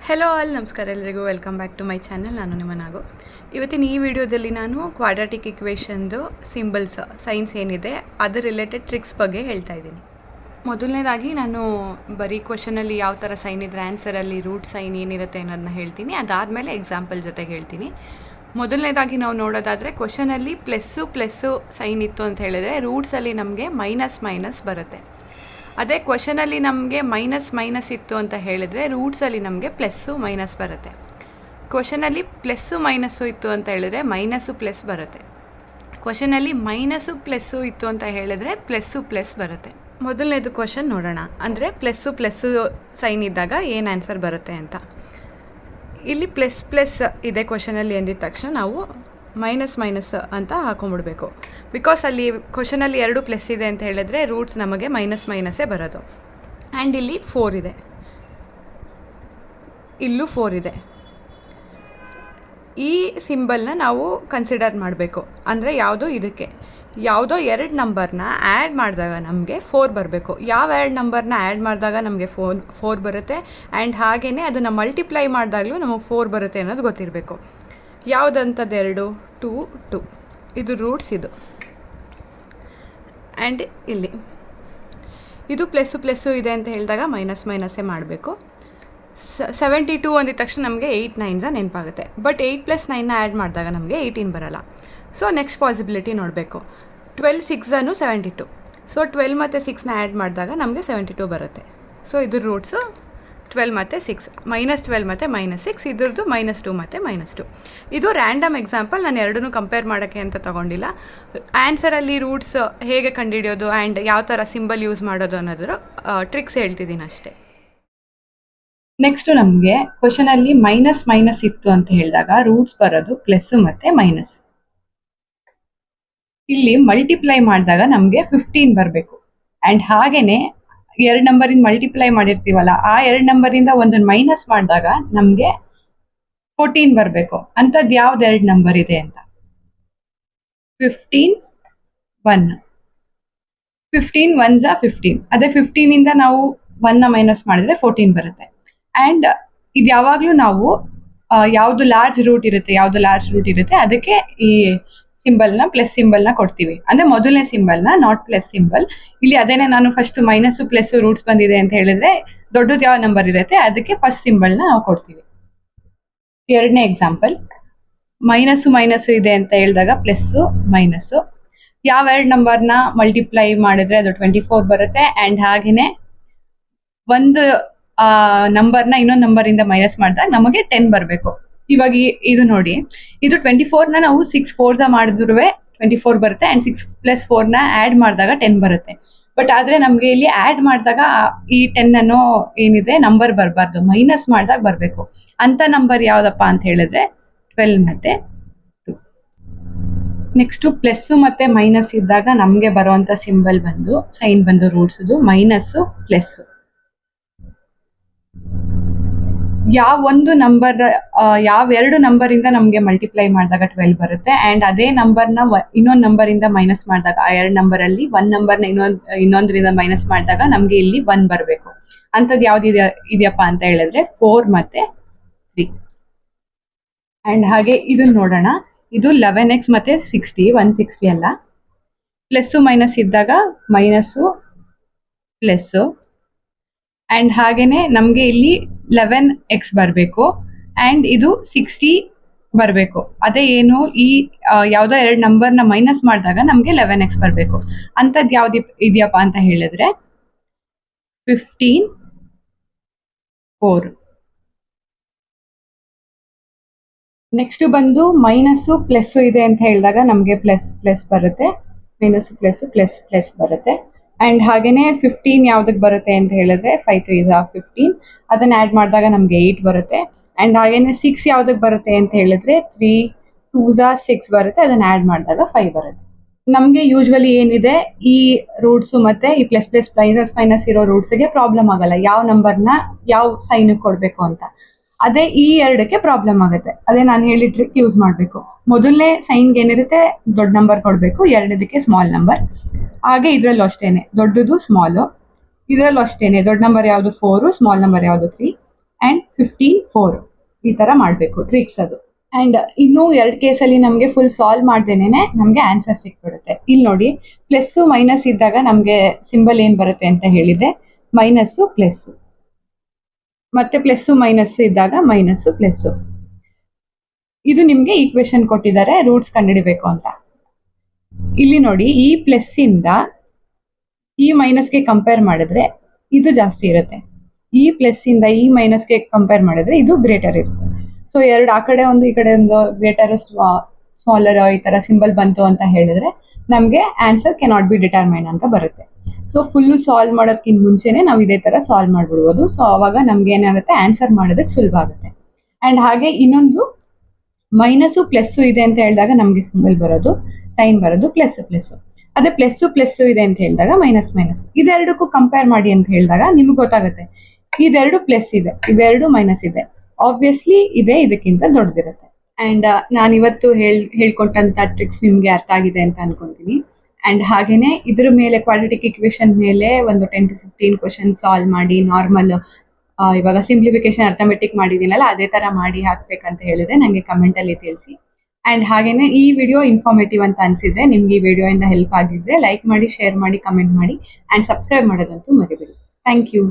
Hello all, ನಮಸ್ಕಾರ ಎಲ್ಲರಿಗೂ. Welcome back to my channel. ನಾನು ನಿಮ್ಮ ನಾಗು. ಇವತ್ತಿನ ಈ ವಿಡಿಯೋದಲ್ಲಿ ನಾನು ಕ್ವಾಡ್ರಾಟಿಕ್ ಇಕ್ವೇಷನ್ದು ಸಿಂಬಲ್ಸ್ ಸೈನ್ಸ್ ಏನಿದೆ ಅದರ ರಿಲೇಟೆಡ್ ಟ್ರಿಕ್ಸ್ ಬಗ್ಗೆ ಹೇಳ್ತಾ ಇದ್ದೀನಿ. ಮೊದಲನೇದಾಗಿ ನಾನು ಬರೀ ಕ್ವಶನಲ್ಲಿ ಯಾವ ಥರ ಸೈನ್ ಇದ್ದರೆ ಆನ್ಸರಲ್ಲಿ ರೂಟ್ ಸೈನ್ ಏನಿರುತ್ತೆ ಅನ್ನೋದನ್ನ ಹೇಳ್ತೀನಿ. ಅದಾದಮೇಲೆ ಎಕ್ಸಾಂಪಲ್ ಜೊತೆಗೆ ಹೇಳ್ತೀನಿ. ಮೊದಲನೇದಾಗಿ ನಾವು ನೋಡೋದಾದರೆ ಕ್ವಶನಲ್ಲಿ ಪ್ಲಸ್ಸು ಸೈನ್ ಇತ್ತು ಅಂತ ಹೇಳಿದರೆ ರೂಟ್ಸಲ್ಲಿ ನಮಗೆ ಮೈನಸ್ ಬರುತ್ತೆ. ಅದೇ ಕ್ವಶನಲ್ಲಿ ನಮಗೆ ಮೈನಸ್ ಇತ್ತು ಅಂತ ಹೇಳಿದರೆ ರೂಟ್ಸಲ್ಲಿ ನಮಗೆ ಪ್ಲಸ್ಸು ಮೈನಸ್ ಬರುತ್ತೆ. ಕ್ವಶನಲ್ಲಿ ಪ್ಲಸ್ಸು ಇತ್ತು ಅಂತ ಹೇಳಿದರೆ ಮೈನಸ್ಸು ಪ್ಲಸ್ ಬರುತ್ತೆ. ಕ್ವಶನಲ್ಲಿ ಮೈನಸ್ಸು ಇತ್ತು ಅಂತ ಹೇಳಿದರೆ ಪ್ಲಸ್ ಬರುತ್ತೆ. ಮೊದಲನೇದು ಕ್ವಶನ್ ನೋಡೋಣ. ಅಂದರೆ ಪ್ಲಸ್ಸು ಸೈನ್ ಇದ್ದಾಗ ಏನು ಆನ್ಸರ್ ಬರುತ್ತೆ ಅಂತ. ಇಲ್ಲಿ ಪ್ಲಸ್ ಇದೆ ಕ್ವಶನಲ್ಲಿ ಎಂದಿದ ತಕ್ಷಣ ನಾವು ಮೈನಸ್ ಅಂತ ಹಾಕೊಂಡ್ಬಿಡ್ಬೇಕು. ಬಿಕಾಸ್ ಅಲ್ಲಿ ಕ್ವಶನಲ್ಲಿ 2 ಪ್ಲಸ್ ಇದೆ ಅಂತ ಹೇಳಿದ್ರೆ ರೂಟ್ಸ್ ನಮಗೆ ಮೈನಸ್ಸೇ ಬರೋದು. ಆ್ಯಂಡ್ ಇಲ್ಲಿ 4 ಇದೆ, ಇಲ್ಲೂ 4 ಇದೆ. ಈ ಸಿಂಬಲ್ನ ನಾವು ಕನ್ಸಿಡರ್ ಮಾಡಬೇಕು. ಅಂದರೆ ಯಾವುದೋ 2 ನಂಬರ್ನ ಆ್ಯಡ್ ಮಾಡಿದಾಗ ನಮಗೆ 4 ಬರಬೇಕು. ಯಾವ 2 ನಂಬರ್ನ ಆ್ಯಡ್ ಮಾಡಿದಾಗ ನಮಗೆ 4 ಬರುತ್ತೆ, ಆ್ಯಂಡ್ ಹಾಗೆಯೇ ಅದನ್ನು ಮಲ್ಟಿಪ್ಲೈ ಮಾಡಿದಾಗಲೂ ನಮಗೆ 4 ಬರುತ್ತೆ ಅನ್ನೋದು ಗೊತ್ತಿರಬೇಕು. ಯಾವುದಂಥದ್ದು 2 ಇದು ರೂಟ್ಸ್ ಇದು. ಆ್ಯಂಡ್ ಇಲ್ಲಿ ಇದು ಪ್ಲಸ್ಸು ಇದೆ ಅಂತ ಹೇಳಿದಾಗ ಮೈನಸ್ಸೇ ಮಾಡಬೇಕು. 72 ಅಂದಿದ ತಕ್ಷಣ ನಮಗೆ 8 9 ನೆನಪಾಗುತ್ತೆ. ಬಟ್ 8 + 9ನ ಆ್ಯಡ್ ಮಾಡಿದಾಗ ನಮಗೆ 18 ಬರೋಲ್ಲ. ಸೊ ನೆಕ್ಸ್ಟ್ ಪಾಸಿಬಿಲಿಟಿ ನೋಡಬೇಕು. 12 6 72. ಸೊ 12 ಮತ್ತು 6ನ ಆ್ಯಡ್ ಮಾಡಿದಾಗ ನಮಗೆ 72 ಬರುತ್ತೆ. ಸೊ ಇದ್ರ ರೂಟ್ಸು 12 ಮತ್ತು 6, -12 ಮತ್ತು -6. ಇದ್ರದ್ದು -2 ಮತ್ತು -2. ಇದು ರ್ಯಾಂಡಮ್ ಎಕ್ಸಾಂಪಲ್, ನಾನು ಎರಡನ್ನೂ ಕಂಪೇರ್ ಮಾಡೋಕ್ಕೆ ಅಂತ ತೊಗೊಂಡಿಲ್ಲ. ಆನ್ಸರಲ್ಲಿ ರೂಟ್ಸ್ ಹೇಗೆ ಕಂಡುಹಿಡಿಯೋದು ಆ್ಯಂಡ್ ಯಾವ ಥರ ಸಿಂಬಲ್ ಯೂಸ್ ಮಾಡೋದು ಅನ್ನೋದ್ರ ಟ್ರಿಕ್ಸ್ ಹೇಳ್ತಿದ್ದೀನಿ ಅಷ್ಟೇ. ನೆಕ್ಸ್ಟು ನಮಗೆ ಕ್ವಶನಲ್ಲಿ ಮೈನಸ್ ಇತ್ತು ಅಂತ ಹೇಳಿದಾಗ ರೂಟ್ಸ್ ಬರೋದು ಪ್ಲಸ್ಸು ಮತ್ತು ಮೈನಸ್. ಇಲ್ಲಿ ಮಲ್ಟಿಪ್ಲೈ ಮಾಡಿದಾಗ ನಮಗೆ 15 ಬರಬೇಕು. ಆ್ಯಂಡ್ ಹಾಗೆಯೇ 2 ನಂಬರಿಂದ ಮಲ್ಟಿಪ್ಲೈ ಮಾಡಿರ್ತೀವಲ್ಲ, ಆ 2 ನಂಬರಿಂದ ಒಂದನ್ನು ಮೈನಸ್ ಮಾಡಿದಾಗ ನಮಗೆ 14 ಬರಬೇಕು. ಅಂಥದ್ದು ಯಾವ್ದು 2 ನಂಬರ್ ಇದೆ ಅಂತ. 15 1 1 15. ಅದೇ 15ಇಂದ ನಾವು 1ನ ಮೈನಸ್ ಮಾಡಿದ್ರೆ 14 ಬರುತ್ತೆ. ಆ್ಯಂಡ್ ಇದು ಯಾವಾಗಲೂ ನಾವು ಯಾವುದು ಲಾರ್ಜ್ ರೂಟ್ ಇರುತ್ತೆ ಅದಕ್ಕೆ ಈ ಸಿಂಬಲ್ನ ಪ್ಲಸ್ ಸಿಂಬಲ್ನ ಕೊಡ್ತೀವಿ. ಅಂದರೆ ಮೊದಲನೇ ಸಿಂಬಲ್ನ, ನಾಟ್ ಪ್ಲಸ್ ಸಿಂಬಲ್. ಇಲ್ಲಿ ಅದೇನೇ ನಾನು ಫಸ್ಟ್ ಮೈನಸ್ಸು ಪ್ಲಸ್ಸು ರೂಟ್ಸ್ ಬಂದಿದೆ ಅಂತ ಹೇಳಿದ್ರೆ ದೊಡ್ಡದು ಯಾವ ನಂಬರ್ ಇರುತ್ತೆ ಅದಕ್ಕೆ ಫಸ್ಟ್ ಸಿಂಬಲ್ನ ನಾವು ಕೊಡ್ತೀವಿ. ಎರಡನೇ ಎಕ್ಸಾಂಪಲ್, ಮೈನಸ್ಸು ಇದೆ ಅಂತ ಹೇಳಿದಾಗ ಪ್ಲಸ್ಸು ಮೈನಸ್ಸು. ಯಾವ 2 ನಂಬರ್ನ ಮಲ್ಟಿಪ್ಲೈ ಮಾಡಿದ್ರೆ ಅದು 24 ಬರುತ್ತೆ. ಆ್ಯಂಡ್ ಹಾಗೆಯೇ ಒಂದು ನಂಬರ್ನ ಇನ್ನೊಂದು ನಂಬರಿಂದ ಮೈನಸ್ ಮಾಡಿದಾಗ ನಮಗೆ 10 ಬರಬೇಕು. ಇವಾಗ ಇದು ನೋಡಿ, ಇದು 24ನ ನಾವು 6 4s ಮಾಡಿದ್ರೂ 24 ಬರುತ್ತೆ. ಆ್ಯಂಡ್ 6 + 4ನ ಆ್ಯಡ್ ಮಾಡಿದಾಗ 10 ಬರುತ್ತೆ. ಬಟ್ ಆದರೆ ನಮಗೆ ಇಲ್ಲಿ ಆ್ಯಡ್ ಮಾಡಿದಾಗ ಈ 10 ಅನ್ನೋ ಏನಿದೆ ನಂಬರ್ ಬರಬಾರ್ದು, ಮೈನಸ್ ಮಾಡಿದಾಗ ಬರಬೇಕು. ಅಂಥ ನಂಬರ್ ಯಾವುದಪ್ಪ ಅಂತ ಹೇಳಿದ್ರೆ 12 ಮತ್ತು 2. ನೆಕ್ಸ್ಟು ಪ್ಲಸ್ಸು ಮತ್ತು ಮೈನಸ್ ಇದ್ದಾಗ ನಮಗೆ ಬರುವಂಥ ಸಿಂಬಲ್ ಸೈನ್ ಬಂದು ರೂಟ್ಸದು ಮೈನಸ್ಸು ಪ್ಲಸ್ಸು. ಯಾವ 2 ನಂಬರಿಂದ ನಮಗೆ ಮಲ್ಟಿಪ್ಲೈ ಮಾಡಿದಾಗ 12 ಬರುತ್ತೆ. ಆ್ಯಂಡ್ ಅದೇ ನಂಬರ್ನ ಇನ್ನೊಂದು ನಂಬರಿಂದ ಮೈನಸ್ ಮಾಡಿದಾಗ ಆ 2 ನಂಬರಲ್ಲಿ 1 ನಂಬರ್ನ ಇನ್ನೊಂದರಿಂದ ಮೈನಸ್ ಮಾಡಿದಾಗ ನಮಗೆ ಇಲ್ಲಿ 1 ಬರಬೇಕು. ಅಂಥದ್ದು ಯಾವ್ದು ಇದೆಯಪ್ಪ ಅಂತ ಹೇಳಿದ್ರೆ 4 ಮತ್ತು 3. ಆ್ಯಂಡ್ ಹಾಗೆ ಇದನ್ನು ನೋಡೋಣ. ಇದು 11x ಮತ್ತು 60, 160 ಅಲ್ಲ. ಪ್ಲಸ್ಸು ಮೈನಸ್ ಇದ್ದಾಗ ಮೈನಸ್ಸು ಪ್ಲಸ್ಸು. ಆ್ಯಂಡ್ ಹಾಗೆಯೇ ನಮಗೆ ಇಲ್ಲಿ 11x ಬರಬೇಕು. ಆ್ಯಂಡ್ ಇದು 60 ಬರಬೇಕು. ಅದೇ ಏನು, ಈ ಯಾವುದೋ 2 ನಂಬರ್ನ ಮೈನಸ್ ಮಾಡಿದಾಗ ನಮಗೆ 11x ಬರಬೇಕು. ಅಂಥದ್ದು ಯಾವ್ದು ಇದೆಯಪ್ಪ ಅಂತ ಹೇಳಿದ್ರೆ 15 4. ನೆಕ್ಸ್ಟ್ ಬಂದು ಮೈನಸ್ಸು ಪ್ಲಸ್ಸು ಇದೆ ಅಂತ ಹೇಳಿದಾಗ ನಮಗೆ ಪ್ಲಸ್ ಬರುತ್ತೆ. ಪ್ಲಸ್ ಬರುತ್ತೆ. ಆ್ಯಂಡ್ ಹಾಗೆಯೇ 15 ಯಾವುದಕ್ಕೆ ಬರುತ್ತೆ ಅಂತ ಹೇಳಿದ್ರೆ 5 3s 15. ಅದನ್ನು ಆ್ಯಡ್ ಮಾಡಿದಾಗ ನಮಗೆ 8 ಬರುತ್ತೆ. ಆ್ಯಂಡ್ ಹಾಗೆಯೇ 6 ಯಾವುದಕ್ಕೆ ಬರುತ್ತೆ ಅಂತ ಹೇಳಿದ್ರೆ 3 2s 6 ಬರುತ್ತೆ. ಅದನ್ನು ಆ್ಯಡ್ ಮಾಡಿದಾಗ 5 ಬರುತ್ತೆ. ನಮಗೆ ಯೂಶ್ವಲಿ ಏನಿದೆ, ಈ ರೂಟ್ಸು ಮತ್ತು ಈ ಪ್ಲಸ್ ಮೈನಸ್ ಇರೋ ರೂಟ್ಸಿಗೆ ಪ್ರಾಬ್ಲಮ್ ಆಗಲ್ಲ, ಯಾವ ನಂಬರ್ನ ಯಾವ ಸೈನಿಗೆ ಕೊಡಬೇಕು ಅಂತ. ಅದೇ ಈ 2ಕ್ಕೆ ಪ್ರಾಬ್ಲಮ್ ಆಗುತ್ತೆ. ಅದೇ ನಾನು ಹೇಳಿದ ಟ್ರಿಕ್ ಯೂಸ್ ಮಾಡಬೇಕು. ಮೊದಲನೇ ಸೈನ್ಗೆ ಏನಿರುತ್ತೆ ದೊಡ್ಡ ನಂಬರ್ ಕೊಡಬೇಕು, ಎರಡನೇದಕ್ಕೆ ಸ್ಮಾಲ್ ನಂಬರ್. ಹಾಗೆ ಇದರಲ್ಲೂ ಅಷ್ಟೇನೆ, ದೊಡ್ಡದು ಸ್ಮಾಲು. ಇದರಲ್ಲೂ ಅಷ್ಟೇನೆ, ದೊಡ್ಡ ನಂಬರ್ ಯಾವುದು 4, ಸ್ಮಾಲ್ ನಂಬರ್ ಯಾವುದು 3. ಆ್ಯಂಡ್ 15 4 ಈ ಥರ ಮಾಡಬೇಕು ಟ್ರಿಕ್ಸ್ ಅದು. ಆ್ಯಂಡ್ ಇನ್ನೂ 2 ಕೇಸಲ್ಲಿ ನಮಗೆ ಫುಲ್ ಸಾಲ್ವ್ ಮಾಡ್ದೇನೆ ನಮಗೆ ಆನ್ಸರ್ ಸಿಕ್ಬಿಡುತ್ತೆ. ಇಲ್ಲಿ ನೋಡಿ, ಪ್ಲಸ್ಸು ಮೈನಸ್ ಇದ್ದಾಗ ನಮಗೆ ಸಿಂಬಲ್ ಏನು ಬರುತ್ತೆ ಅಂತ ಹೇಳಿದೆ, ಮೈನಸ್ಸು ಪ್ಲಸ್ಸು, ಮತ್ತೆ ಪ್ಲಸ್ಸು ಮೈನಸ್ ಇದ್ದಾಗ ಮೈನಸ್ಸು ಪ್ಲಸ್ಸು. ಇದು ನಿಮಗೆ ಈಕ್ವೇಶನ್ ಕೊಟ್ಟಿದ್ದಾರೆ ರೂಟ್ಸ್ ಕಂಡುಹಿಡಿಬೇಕು ಅಂತ. ಇಲ್ಲಿ ನೋಡಿ, ಈ ಪ್ಲಸ್ ಇಂದ ಈ ಮೈನಸ್ಗೆ ಕಂಪೇರ್ ಮಾಡಿದ್ರೆ ಇದು ಜಾಸ್ತಿ ಇರುತ್ತೆ, ಈ ಪ್ಲಸ್ ಇಂದ ಈ ಮೈನಸ್ಗೆ ಕಂಪೇರ್ ಮಾಡಿದ್ರೆ ಇದು ಗ್ರೇಟರ್ ಇರುತ್ತೆ. ಸೊ ಎರಡು ಆ ಕಡೆ ಒಂದು ಈ ಕಡೆ ಒಂದು ಗ್ರೇಟರ್ ಸ್ಮಾಲರ್ ಈ ತರ ಸಿಂಬಲ್ ಬಂತು ಅಂತ ಹೇಳಿದ್ರೆ ನಮಗೆ ಆನ್ಸರ್ ಕೆನಾಟ್ ಬಿ ಡಿಟರ್ಮೈನ್ ಅಂತ ಬರುತ್ತೆ. ಸೊ ಫುಲ್ಲು ಸಾಲ್ವ್ ಮಾಡೋದಕ್ಕಿಂತ ಮುಂಚೆನೆ ನಾವು ಇದೇ ತರ ಸಾಲ್ವ್ ಮಾಡ್ಬಿಡ್ಬೋದು. ಸೊ ಅವಾಗ ನಮ್ಗೆ ಏನಾಗುತ್ತೆ, ಆನ್ಸರ್ ಮಾಡೋದಕ್ಕೆ ಸುಲಭ ಆಗುತ್ತೆ. ಅಂಡ್ ಹಾಗೆ ಇನ್ನೊಂದು, ಮೈನಸ್ಸು ಪ್ಲಸ್ಸು ಇದೆ ಅಂತ ಹೇಳಿದಾಗ ನಮಗೆ ಸಿಂಬಲ್ ಬರೋದು, ಸೈನ್ ಬರೋದು ಪ್ಲಸ್ ಪ್ಲಸ್. ಅದೇ ಪ್ಲಸ್ಸು ಪ್ಲಸ್ಸು ಇದೆ ಅಂತ ಹೇಳಿದಾಗ ಮೈನಸ್ ಮೈನಸ್. ಇದೆರಡಕ್ಕೂ ಕಂಪೇರ್ ಮಾಡಿ ಅಂತ ಹೇಳಿದಾಗ ನಿಮ್ಗೆ ಗೊತ್ತಾಗುತ್ತೆ, ಇದೆರಡು ಪ್ಲಸ್ ಇದೆ, ಇದೆರಡು ಮೈನಸ್ ಇದೆ, ಆಬ್ವಿಯಸ್ಲಿ ಇದೆ ಇದಕ್ಕಿಂತ ದೊಡ್ಡದಿರುತ್ತೆ. ಅಂಡ್ ನಾನು ಇವತ್ತು ಹೇಳ್ಕೊಟ್ಟಂತ ಟ್ರಿಕ್ಸ್ ನಿಮ್ಗೆ ಅರ್ಥ ಆಗಿದೆ ಅಂತ ಅನ್ಕೊಂತೀನಿ. ಅಂಡ್ ಹಾಗೇನೆ ಇದ್ರ ಮೇಲೆ ಕ್ವಾಡ್ರಾಟಿಕ್ ಇಕ್ವೇಶನ್ ಮೇಲೆ ಒಂದು 10 to 15 ಕ್ವಶನ್ ಸಾಲ್ವ್ ಮಾಡಿ, ನಾರ್ಮಲ್ ಇವಾಗ ಸಿಂಪ್ಲಿಫಿಕೇಶನ್ ಅರ್ಥಮೆಟಿಕ್ ಮಾಡಿದ್ದೀನಲ್ಲ ಅದೇ ತರ ಮಾಡಿ ಹಾಕ್ಬೇಕಂತ ಹೇಳಿದ್ರೆ ನನಗೆ ಕಮೆಂಟ್ ಅಲ್ಲಿ ತಿಳಿಸಿ. ಅಂಡ್ ಹಾಗೇನೆ ಈ ವಿಡಿಯೋ ಇನ್ಫಾರ್ಮೇಟಿವ್ ಅಂತ ಅನ್ಸಿದ್ರೆ, ನಿಮ್ಗೆ ಈ ವಿಡಿಯೋ ಇಂದ ಹೆಲ್ಪ್ ಆಗಿದ್ರೆ ಲೈಕ್ ಮಾಡಿ, ಶೇರ್ ಮಾಡಿ, ಕಮೆಂಟ್ ಮಾಡಿ ಅಂಡ್ ಸಬ್ಸ್ಕ್ರೈಬ್ ಮಾಡೋದಂತೂ ಮರಿಬೇಡಿ. Thank you.